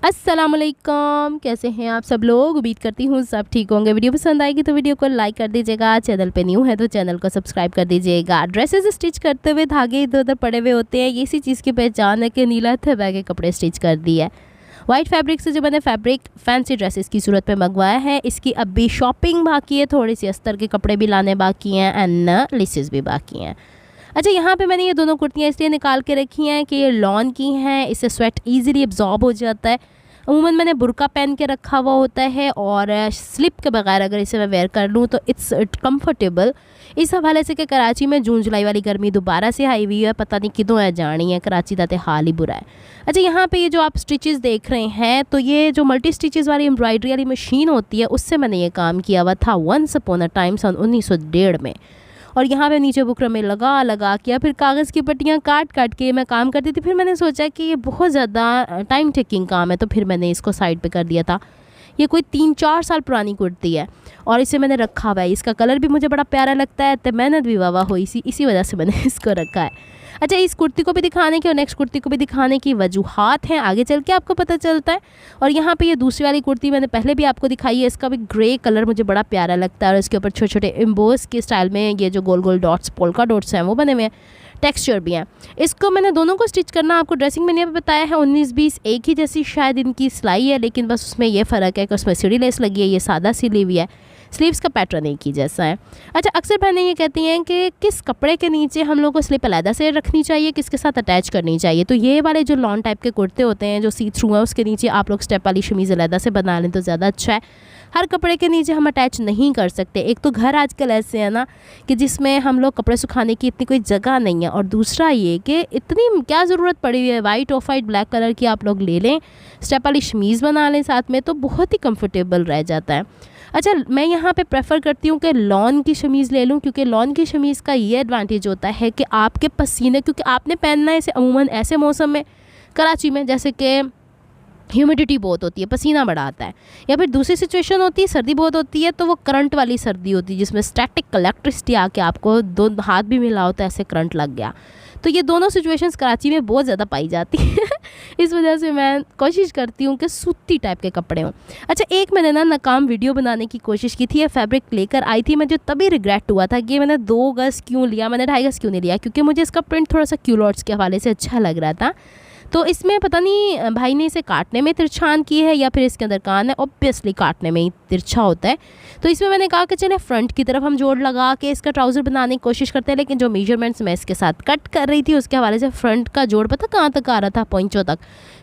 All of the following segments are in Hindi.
अस्सलामुअलैकुम, कैसे हैं आप सब लोग। उम्मीद करती हूँ सब ठीक होंगे। वीडियो पसंद आएगी तो वीडियो को लाइक कर दीजिएगा, चैनल पे न्यू है तो चैनल को सब्सक्राइब कर दीजिएगा। ड्रेसेस स्टिच करते हुए धागे इधर उधर पड़े हुए होते हैं, ये इसी चीज़ की पहचान है कि नीला थबा के कपड़े स्टिच कर दिए। वाइट फैब्रिक से जो मैंने फैब्रिक फैंसी ड्रेसेस की सूरत में मंगवाया है, इसकी अब भी शॉपिंग बाकी है, थोड़ी सी अस्तर के कपड़े भी लाने बाकी हैं एंड लेसेस भी बाकी हैं। अच्छा, यहाँ पे मैंने ये दोनों कुर्तियाँ इसलिए निकाल के रखी हैं कि ये लॉन की हैं, इससे स्वेट ईजिली एब्जॉर्ब हो जाता है। अमूमन मैंने बुर्का पहन के रखा हुआ होता है और स्लिप के बगैर अगर इसे मैं वेयर कर लूँ तो इट्स कम्फर्टेबल। इस हवाले से कि कराची में जून जुलाई वाली गर्मी दोबारा से आई हुई है, पता नहीं किदों है जानी है, कराची का तो हाल ही बुरा है। अच्छा, यहाँ पे ये जो आप स्टिचेस देख रहे हैं, तो ये जो मल्टी स्टिचेस वाली एम्ब्रॉयडरी वाली मशीन होती है, उससे मैंने ये काम किया हुआ था वंस अपॉन अ टाइम सन 1901 में। और यहाँ पे नीचे बुकरम में लगा के फिर कागज़ की पट्टियाँ काट के मैं काम करती थी। फिर मैंने सोचा कि ये बहुत ज़्यादा टाइम टेकिंग काम है, तो फिर मैंने इसको साइड पे कर दिया था। ये कोई 3-4 साल पुरानी कुर्ती है और इसे मैंने रखा हुआ है। इसका कलर भी मुझे बड़ा प्यारा लगता है, तो मेहनत भी वाह हुई इसी वजह से मैंने इसको रखा है। अच्छा, इस कुर्ती को भी दिखाने की और नेक्स्ट कुर्ती को भी दिखाने की वजूहात हैं, आगे चल के आपको पता चलता है। और यहाँ पे ये दूसरी वाली कुर्ती मैंने पहले भी आपको दिखाई है, इसका भी ग्रे कलर मुझे बड़ा प्यारा लगता है और इसके ऊपर छोटे छोटे एम्बोस के स्टाइल में ये जो गोल गोल डॉट्स पोल्का डॉट्स हैं वो बने हुए हैं, टेक्सचर भी हैं। इसको मैंने दोनों को स्टिच करना आपको ड्रेसिंग में बताया है। 19-20 एक ही जैसी शायद इनकी सिलाई है, लेकिन बस उसमें ये फ़र्क है कि उसमें सीढ़ी लेस लगी है, ये सादा सिली हुई है। स्लीव्स का पैटर्न एक ही जैसा है। अच्छा, अक्सर बहनें ये कहती हैं कि किस कपड़े के नीचे हम लोग को स्लिप अलहदा से रखनी चाहिए, किसके साथ अटैच करनी चाहिए। तो ये वाले जो लॉन टाइप के कुर्ते होते हैं जो सी थ्रू है, उसके नीचे आप लोग स्टेप वाली शमीज़ अलहदा से बना लें तो ज़्यादा अच्छा है। हर कपड़े के नीचे हम अटैच नहीं कर सकते। एक तो घर आजकल ऐसे है ना कि जिसमें हम लोग कपड़े सुखाने की इतनी कोई जगह नहीं है, और दूसरा ये कि इतनी क्या ज़रूरत पड़ी हुई है, white of white black colour की आप लोग ले लें, स्टेप वाली शमीज़ बना लें साथ में, तो बहुत ही कंफर्टेबल रह जाता है। अच्छा, मैं यहाँ पे प्रेफर करती हूँ कि लॉन की शमीज़ ले लूँ, क्योंकि लॉन की शमीज़ का ये एडवांटेज होता है कि आपके पसीने, क्योंकि आपने पहनना है इसे अमूमन ऐसे मौसम में कराची में जैसे कि ह्यूमिडिटी बहुत होती है, पसीना बड़ा आता है, या फिर दूसरी सिचुएशन होती है सर्दी बहुत होती है, तो वो करंट वाली सर्दी होती है जिसमें स्टैटिक इलेक्ट्रिसिटी आके आपको दो हाथ भी मिला होता है, ऐसे करंट लग गया। तो ये दोनों सिचुएशंस कराची में बहुत ज़्यादा पाई जाती है इस वजह से मैं कोशिश करती हूँ कि सूती टाइप के कपड़े हों। अच्छा, एक मैंने ना नाकाम वीडियो बनाने की कोशिश की थी, ये फैब्रिक लेकर आई थी, मुझे तभी रिग्रेट हुआ था कि मैंने 2 गज़ क्यों लिया, मैंने 2.5 गज़ क्यों नहीं लिया, क्योंकि मुझे इसका प्रिंट थोड़ा सा क्यूलॉट्स के हवाले से अच्छा लग रहा था। तो इसमें पता नहीं भाई ने इसे काटने में तिरछान की है या फिर इसके अंदर कान है, ऑब्वियसली काटने में ही तिरछा होता है। तो इसमें मैंने कहा कि चले फ्रंट की तरफ हम जोड़ लगा के इसका ट्राउज़र बनाने की कोशिश करते हैं, लेकिन जो मेजरमेंट्स मैं इसके साथ कट कर रही थी उसके हवाले से फ्रंट का जोड़ पता कहाँ तक आ रहा था, पॉइंचों तक।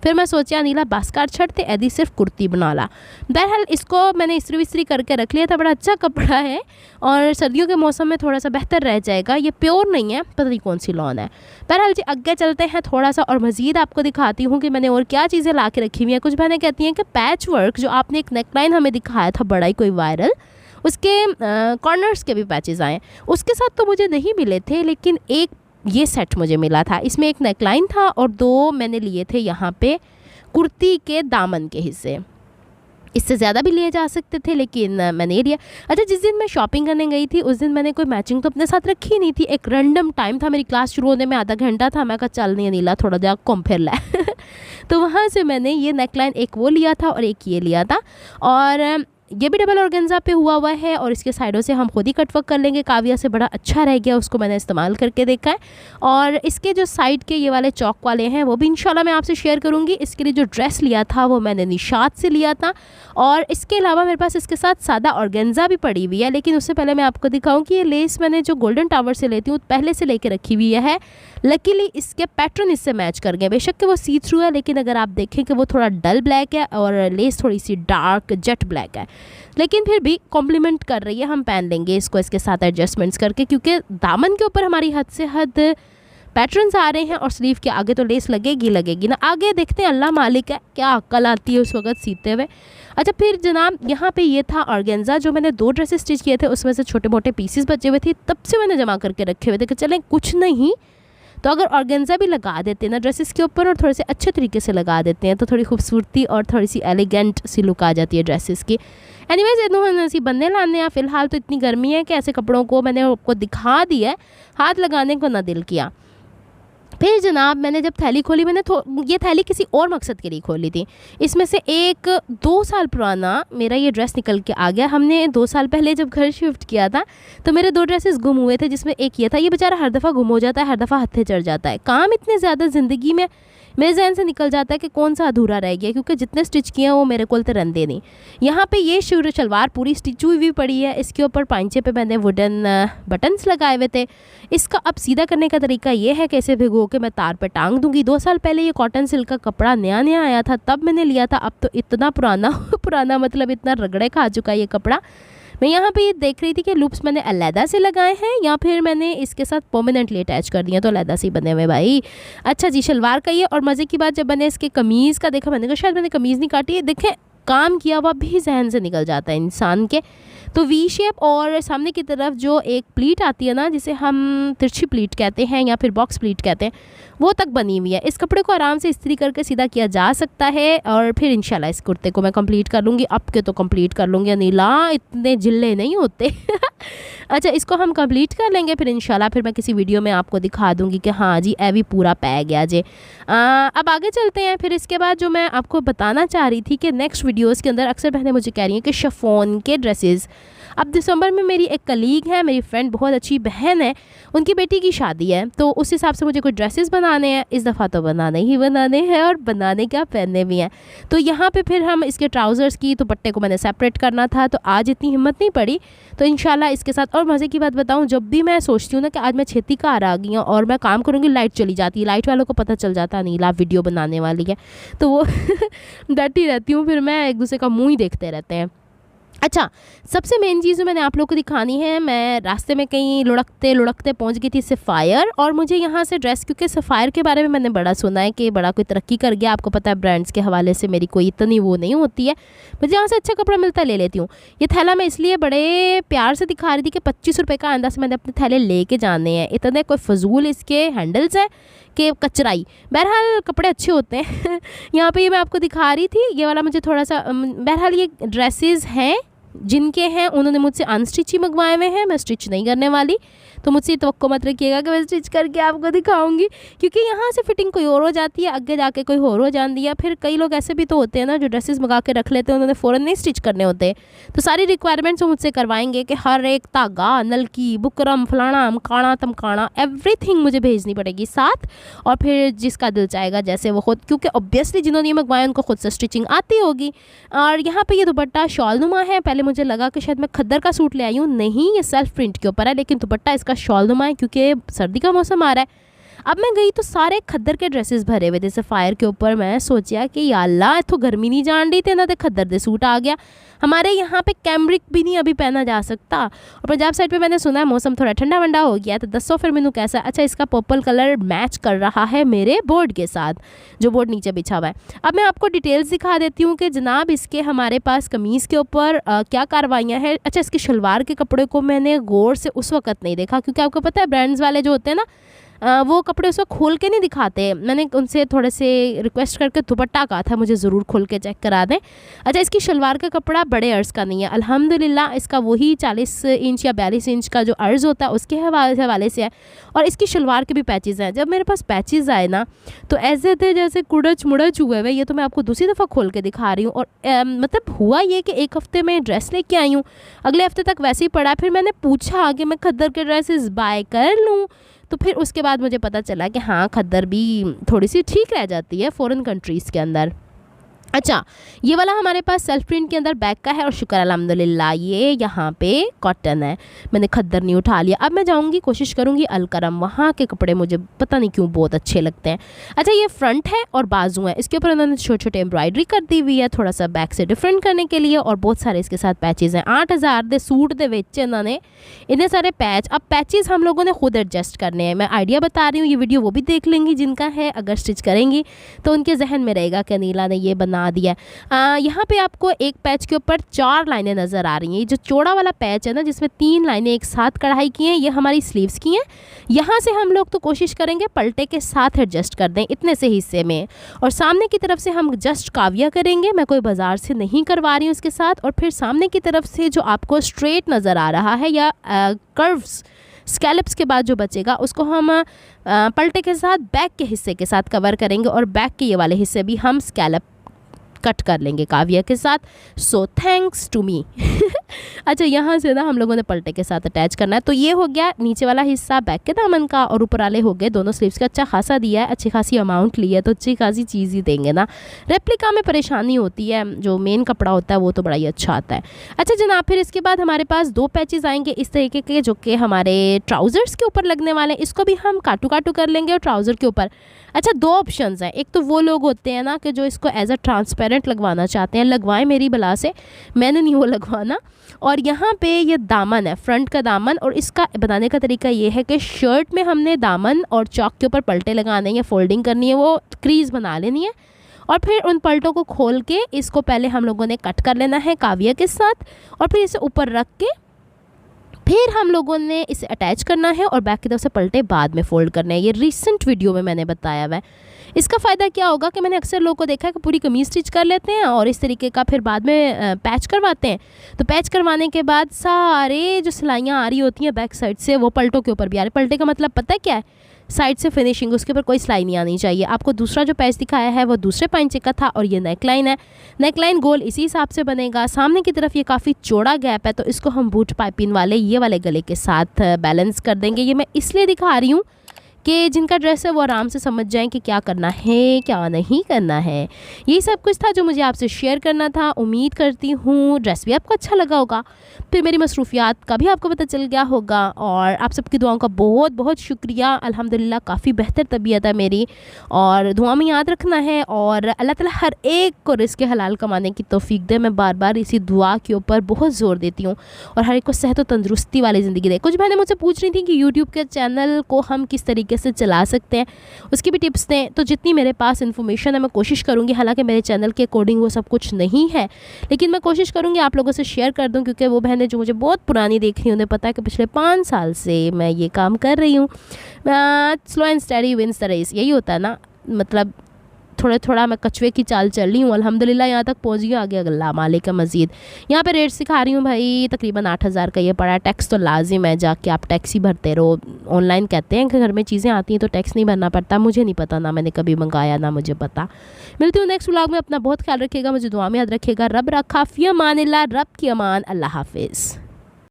फिर मैं सोचा नीला बस काट छड़ते, ऐदी सिर्फ कुर्ती बना ला। बहरहाल इसको मैंने इस्त्री विस्त्री करके रख लिया था, बड़ा अच्छा कपड़ा है और सर्दियों के मौसम में थोड़ा सा बेहतर रह जाएगा। ये प्योर नहीं है, पता नहीं कौन सी लॉन है। बहरहाल जी, आगे चलते हैं थोड़ा सा और मज़ीद आपको दिखाती हूँ कि मैंने और क्या चीज़ें ला के रखी हुई हैं। कुछ बहनें कहती हैं कि पैच वर्क जो आपने एक नेकलाइन हमें दिखाया था बड़ा ही कोई वायरल, उसके कॉर्नर्स के भी पैचेस आए, उसके साथ तो मुझे नहीं मिले थे, लेकिन एक ये सेट मुझे मिला था। इसमें एक नेकलाइन था और 2 मैंने लिए थे यहाँ पे कुर्ती के दामन के हिस्से। इससे ज़्यादा भी लिए जा सकते थे, लेकिन मैंने ये लिया। अच्छा, जिस दिन मैं शॉपिंग करने गई थी उस दिन मैंने कोई मैचिंग तो अपने साथ रखी नहीं थी। एक रैंडम टाइम था, मेरी क्लास शुरू होने में आधा घंटा था, मैं कहा चल नहीं नीला थोड़ा जा घूम फिर ला तो वहाँ से मैंने ये नेकलाइन एक वो लिया था और एक ये लिया था, और ये भी डबल ऑर्गेन्जा पे हुआ है और इसके साइडों से हम खुद ही कटवर्क कर लेंगे। काविया से बड़ा अच्छा रह गया, उसको मैंने इस्तेमाल करके देखा है। और इसके जो साइड के ये वाले चौक वाले हैं वो भी इंशाल्लाह मैं आपसे शेयर करूँगी। इसके लिए जो ड्रेस लिया था वो मैंने निशात से लिया था, और इसके अलावा मेरे पास इसके साथ सादा ऑर्गेन्जा भी पड़ी हुई है। लेकिन उससे पहले मैं आपको दिखाऊँ कि ये लेस मैंने जो गोल्डन टावर से लेती हूँ पहले से लेके रखी हुई है। लकीली इसके पैटर्न इससे मैच कर गए, बेशक कि वो सी थ्रू है, लेकिन अगर आप देखें कि वो थोड़ा डल ब्लैक है और लेस थोड़ी सी डार्क जेट ब्लैक है, लेकिन फिर भी कॉम्प्लीमेंट कर रही है। हम पहन लेंगे इसको इसके साथ एडजस्टमेंट्स करके, क्योंकि दामन के ऊपर हमारी हद से हद पैटर्न्स आ रहे हैं और स्लीव के आगे तो लेस लगेगी ना। आगे देखते हैं, अल्लाह मालिक है क्या अक्ल आती है उस वक्त सीते हुए। अच्छा, फिर जनाब यहाँ पे ये था ऑर्गेन्जा, जो मैंने 2 ड्रेसेस स्टिच किए थे उसमें से छोटे मोटे पीसेस बचे हुए थे, तब से मैंने जमा करके रखे हुए थे कि चलें कुछ नहीं तो अगर ऑर्गेन्जा भी लगा देते हैं ना ड्रेसेस के ऊपर और थोड़े से अच्छे तरीके से लगा देते हैं तो थोड़ी खूबसूरती और थोड़ी सी एलिगेंट सी लुक आ जाती है ड्रेसेस की। एनीवेज, ऐसी बनने लाने हैं। फ़िलहाल तो इतनी गर्मी है कि ऐसे कपड़ों को मैंने आपको दिखा दिया है, हाथ लगाने को ना दिल किया। फिर जनाब मैंने जब थैली खोली, मैंने ये थैली किसी और मकसद के लिए खोली थी। इसमें से एक 2 साल पुराना मेरा ये ड्रेस निकल के आ गया। हमने 2 साल पहले जब घर शिफ्ट किया था तो मेरे 2 ड्रेसेस गुम हुए थे, जिसमें एक ये था। ये बेचारा हर दफ़ा गुम हो जाता है, हर दफ़ा हत्थे चढ़ जाता है। काम इतने ज़्यादा ज़िंदगी में मेरे जहन से निकल जाता है कि कौन सा अधूरा रह गया, क्योंकि जितने स्टिच किए हैं वो मेरे को तो रंदे नहीं। यहाँ पे ये शलवार पूरी स्टिच हुई भी पड़ी है। इसके ऊपर पांचे पे मैंने वुडन बटन्स लगाए हुए थे। इसका अब सीधा करने का तरीका ये है कि इसे भिगो के मैं तार पे टांग दूंगी। 2 साल पहले ये कॉटन सिल्क का कपड़ा नया नया आया था, तब मैंने लिया था। अब तो इतना पुराना पुराना मतलब इतना रगड़े खा चुका है ये कपड़ा। मैं यहाँ पे ये देख रही थी कि लूप्स मैंने अलहदा से लगाए हैं या फिर मैंने इसके साथ परमानेंटली अटैच कर दिए, तो अलहदा से ही बने हुए भाई। अच्छा जी, शलवार का ये। और मज़े की बात, जब मैंने इसके कमीज़ का देखा, मैंने कहा शायद मैंने कमीज़ नहीं काटी है। देखें, काम किया हुआ भी जहन से निकल जाता है इंसान के। तो वी शेप और सामने की तरफ जो एक प्लीट आती है ना, जिसे हम तिरछी प्लीट कहते हैं या फिर बॉक्स प्लीट कहते हैं, वो तक बनी हुई है। इस कपड़े को आराम से इस्त्री करके सीधा किया जा सकता है। और फिर इंशाल्लाह इस कुर्ते को मैं कंप्लीट कर लूँगी। अब के तो कंप्लीट कर लूँगी, अनिला इतने जिले नहीं होते। अच्छा, इसको हम कंप्लीट कर लेंगे, फिर इंशाल्लाह फिर मैं किसी वीडियो में आपको दिखा दूँगी कि हाँ जी ए भी पूरा पै गया जे। अब आगे चलते हैं। फिर इसके बाद जो मैं आपको बताना चाह रही थी कि नेक्स्ट वीडियोज़ के अंदर अक्सर बहनें मुझे कह रही हैं कि शिफॉन के ड्रेसेस। अब दिसंबर में मेरी एक कलीग है, मेरी फ्रेंड, बहुत अच्छी बहन है, उनकी बेटी की शादी है, तो उस हिसाब से मुझे कुछ ड्रेसेस बनाने हैं। इस दफ़ा तो बनाने ही बनाने हैं, और बनाने क्या, पहनने भी हैं। तो यहाँ पे फिर हम इसके ट्राउज़र्स की दुपट्टे को मैंने सेपरेट करना था, तो आज इतनी हिम्मत नहीं पड़ी। तो इंशाल्लाह इसके साथ। और मज़े की बात बताऊँ, जब भी मैं सोचती हूँ ना कि आज मैं छेती कार आ गई हूँ और मैं काम करूँगी, लाइट चली जाती है। लाइट वालों को पता चल जाता है नीला वीडियो बनाने वाली है, तो वो डटी रहती हूँ, फिर मैं एक दूसरे का मुँह ही देखते रहते हैं। अच्छा, सबसे मेन चीज़ जो मैंने आप लोगों को दिखानी है, मैं रास्ते में कहीं लुढ़कते लुढ़कते पहुंच गई थी सफ़ायर। और मुझे यहाँ से ड्रेस, क्योंकि सफ़ायर के बारे में मैंने बड़ा सुना है कि बड़ा कोई तरक्की कर गया। आपको पता है ब्रांड्स के हवाले से मेरी कोई इतनी वो नहीं होती है, मुझे यहाँ से अच्छा कपड़ा मिलता है ले लेती हूँ। ये थैला मैं इसलिए बड़े प्यार से दिखा रही थी कि 25 रुपये का आंदा से मैंने अपने थैले लेके जाने हैं। इतने कोई फजूल इसके हैंडल्स हैं कि कचराई। बहरहाल कपड़े अच्छे होते हैं। यहाँ पे ये मैं आपको दिखा रही थी, ये वाला मुझे थोड़ा सा, बहरहाल ये ड्रेसेस हैं जिनके हैं, उन्होंने मुझसे अनस्टिच ही मंगवाए हुए हैं। मैं स्टिच नहीं करने वाली, तो मुझसे तवक्को मत रखिएगा कि मैं स्टिच करके आपको दिखाऊंगी, क्योंकि यहाँ से फिटिंग कोई और हो जाती है, आगे जाके कोई और हो जाती है। फिर कई लोग ऐसे भी तो होते हैं ना जो ड्रेसेस मंगा के रख लेते हैं, उन्होंने फ़ौरन नहीं स्टिच करने होते। तो सारी रिक्वायरमेंट्स वो मुझसे करवाएंगे कि हर एक धागा, नलकी, बुकरम, फलाना मकाना तमकाना, एवरीथिंग मुझे भेजनी पड़ेगी साथ। और फिर जिसका दिल चाहेगा जैसे वो खुद, क्योंकि ऑब्वियसली जिन्होंने ये मंगवाया उनको खुद से स्टिचिंग आती होगी। और यहाँ पर ये दुपट्टा शॉल नुमा है। पहले मुझे लगा कि शायद मैं खद्दर का सूट ले आई हूँ, नहीं, ये सेल्फ प्रिंट के ऊपर है, लेकिन दुपट्टा इसका शॉल नुमा है क्योंकि सर्दी का मौसम आ रहा है। अब मैं गई तो सारे खद्दर के ड्रेसेस भरे हुए थे सफ़ायर के ऊपर। मैं सोचा कि या अल्लाह, तो गर्मी नहीं जान रही थी ना, तो खद्दर दे सूट आ गया। हमारे यहाँ पे कैमरिक भी नहीं अभी पहना जा सकता, और पंजाब साइड पे मैंने सुना है मौसम थोड़ा ठंडा वंडा हो गया। तो दसो फिर मैनू कैसा। अच्छा, इसका पर्पल कलर मैच कर रहा है मेरे बोर्ड के साथ, जो बोर्ड नीचे बिछा हुआ है। अब मैं आपको डिटेल्स दिखा देती हूँ कि जनाब इसके हमारे पास कमीज़ के ऊपर क्या कार्रवाइयाँ हैं। अच्छा, इसकी शलवार के कपड़े को मैंने गौर से उस वक्त नहीं देखा, क्योंकि आपको पता है ब्रांड्स वाले जो होते हैं ना, वो कपड़े उसको खोल के नहीं दिखाते। मैंने उनसे थोड़े से रिक्वेस्ट करके दुपट्टा कहा था मुझे ज़रूर खोल के चेक करा दें। अच्छा, इसकी शलवार का कपड़ा बड़े अर्ज़ का नहीं है, अल्हम्दुलिल्लाह। इसका वही 40 इंच या 42 इंच का जो अर्ज़ होता है उसके हवाले से है। और इसकी शलवार के भी पैचेज़ हैं। जब मेरे पास पैचेज़ आए ना, तो ऐसे थे जैसे कुड़च मुड़च हुए हुए। ये तो मैं आपको दूसरी दफ़ा खोल के दिखा रही हूँ। और मतलब हुआ ये कि एक हफ़्ते में ड्रेस लेके आई हूँ, अगले हफ़्ते तक वैसे ही पड़ा। फिर मैंने पूछा कि मैं खद्दर के ड्रेसेस बाय कर लूँ, तो फिर उसके बाद मुझे पता चला कि हाँ, खद्दर भी थोड़ी सी ठीक रह जाती है फ़ॉरेन कंट्रीज़ के अंदर। अच्छा, ये वाला हमारे पास सेल्फ प्रिंट के अंदर बैग का है, और शुक्र अल्हम्दुलिल्लाह ये यहाँ पे कॉटन है। मैंने खद्दर नहीं उठा लिया। अब मैं जाऊँगी, कोशिश करूँगी अलकरम, वहाँ के कपड़े मुझे पता नहीं क्यों बहुत अच्छे लगते हैं। अच्छा, ये फ्रंट है और बाजू है, इसके ऊपर उन्होंने छोटे छोटे एम्ब्रॉयडरी कर दी हुई है, थोड़ा सा बैक से डिफरेंट करने के लिए। और बहुत सारे इसके साथ पैचेज़ हैं। 8000 के सूट दे विच इन्होंने इतने सारे पैच। अब पैचेज़ हम लोगों ने खुद एडजस्ट करने हैं। मैं आइडिया बता रही हूँ, ये वीडियो वो भी देख लेंगी जिनका है, अगर स्टिच करेंगी तो उनके जहन में रहेगा कि नीला ने ये बना दिया। यहाँ पे आपको एक पैच के ऊपर 4 लाइनें नज़र आ रही हैं। ये जो चौड़ा वाला पैच है ना, जिसमें 3 लाइनें एक साथ कढ़ाई की हैं, ये हमारी स्लीव्स की हैं। यहाँ से हम लोग तो कोशिश करेंगे पलटे के साथ एडजस्ट कर दें इतने से हिस्से में, और सामने की तरफ से हम जस्ट काविया करेंगे। मैं कोई बाजार से नहीं करवा रही हूँ उसके साथ। और फिर सामने की तरफ से जो आपको स्ट्रेट नज़र आ रहा है या कर्व्स स्कैलप्स के बाद जो बचेगा उसको हम पलटे के साथ बैक के हिस्से के साथ कवर करेंगे और बैक के ये वाले हिस्से भी हम स्कैलप कट कर लेंगे काव्या के साथ। So thanks to me. अच्छा, यहाँ से ना हम लोगों ने पलटे के साथ अटैच करना है। तो ये हो गया नीचे वाला हिस्सा बैक के दामन का, और ऊपर वाले हो गए दोनों स्लीव्स का। अच्छा खासा दिया है, अच्छी खासी अमाउंट ली है, तो अच्छी खासी चीज़ ही देंगे ना। रेप्लिका में परेशानी होती है, जो मेन कपड़ा होता है वो तो बड़ा ही अच्छा आता है। अच्छा जनाब, फिर इसके बाद हमारे पास 2 पैचेस आएंगे इस तरीके के, जो कि हमारे ट्राउज़र्स के ऊपर लगने वाले हैं। इसको भी हम काटू काटू कर लेंगे और ट्राउज़र के ऊपर। अच्छा, 2 ऑप्शंस हैं। एक तो वो लोग होते हैं ना कि जो इसको एज अ ट्रांसपेरेंट लगवाना चाहते हैं, लगवाएं मेरी बला से, मैंने नहीं वो लगवाना। और यहाँ पे ये दामन है, फ्रंट का दामन, और इसका बनाने का तरीका ये है कि शर्ट में हमने दामन और चौक के ऊपर पलटे लगाने हैं, फोल्डिंग करनी है, वो क्रीज़ बना लेनी है, और फिर उन पलटों को खोल के इसको पहले हम लोगों ने कट कर लेना है काव्या के साथ, और फिर इसे ऊपर रख के फिर हम लोगों ने इसे अटैच करना है और बैक की तरफ से पलटे बाद में फ़ोल्ड करने हैं। ये रिसेंट वीडियो में मैंने बताया हुआ है। इसका फ़ायदा क्या होगा कि मैंने अक्सर लोगों को देखा है कि पूरी कमीज़ स्टिच कर लेते हैं और इस तरीके का फिर बाद में पैच करवाते हैं। तो पैच करवाने के बाद सारे जो सिलाइयाँ आ रही होती हैं बैक साइड से, वो पलटों के ऊपर भी आ रही। पलटे का मतलब पता है क्या है? साइड से फिनिशिंग, उसके ऊपर कोई सिलाई नहीं आनी चाहिए। आपको दूसरा जो पैच दिखाया है वो दूसरे पाइंचे का था, और ये नेकलाइन है। नेकलाइन गोल इसी हिसाब से बनेगा। सामने की तरफ ये काफ़ी चौड़ा गैप है, तो इसको हम बूट पाइपिंग वाले ये वाले गले के साथ बैलेंस कर देंगे। ये मैं इसलिए दिखा रही हूँ कि जिनका ड्रेस है वो आराम से समझ जाएं कि क्या करना है क्या नहीं करना है। यही सब कुछ था जो मुझे आपसे शेयर करना था। उम्मीद करती हूँ ड्रेस भी आपको अच्छा लगा होगा, फिर मेरी मसरूफियात का भी आपको पता चल गया होगा, और आप सबकी दुआओं का बहुत बहुत शुक्रिया। अल्हम्दुलिल्लाह काफ़ी बेहतर तबीयत है मेरी, और दुआ में याद रखना है, और अल्लाह ताला हर एक को रिज़्क़ हलाल कमाने की तौफीक दे। मैं बार बार इसी दुआ के ऊपर बहुत ज़ोर देती हूँ, और हर एक को सेहत और तंदुरुस्ती वाली ज़िंदगी दे। कुछ बहनें मुझसे पूछ रही थी कि यूट्यूब के चैनल को हम किस तरीके से चला सकते हैं, उसकी भी टिप्स दें। तो जितनी मेरे पास इन्फॉर्मेशन है मैं कोशिश करूँगी, हालांकि मेरे चैनल के अकॉर्डिंग वो सब कुछ नहीं है, लेकिन मैं कोशिश करूँगी आप लोगों से शेयर कर दूँ, क्योंकि वो बहनें जो मुझे बहुत पुरानी देख रही हैं उन्हें पता है कि पिछले 5 साल से मैं ये काम कर रही हूँ। Slow and study wins the race, यही होता है ना। मतलब थोड़ा थोड़ा मैं कछुए की चाल चल रही हूँ, अल्हम्दुलिल्लाह यहाँ तक पहुँच गई, आगे अल्लाह मालिक मज़ीद। यहाँ पे रेट सिखा रही हूँ भाई, तकरीबन 8,000 का ये पड़ा। टैक्स तो लाजिम है, जाके आप टैक्स ही भरते रहो। ऑनलाइन कहते हैं कि घर में चीज़ें आती हैं तो टैक्स नहीं भरना पड़ता, मुझे नहीं पता, ना मैंने कभी मंगाया ना मुझे पता। मिलती हूँ नेक्स्ट व्लॉग में। अपना बहुत ख्याल रखिएगा, मुझे दुआ में याद रखिएगा। रब रखा फ़ी अमानिल्लाह, रब की अमान, अल्लाह हाफिज़।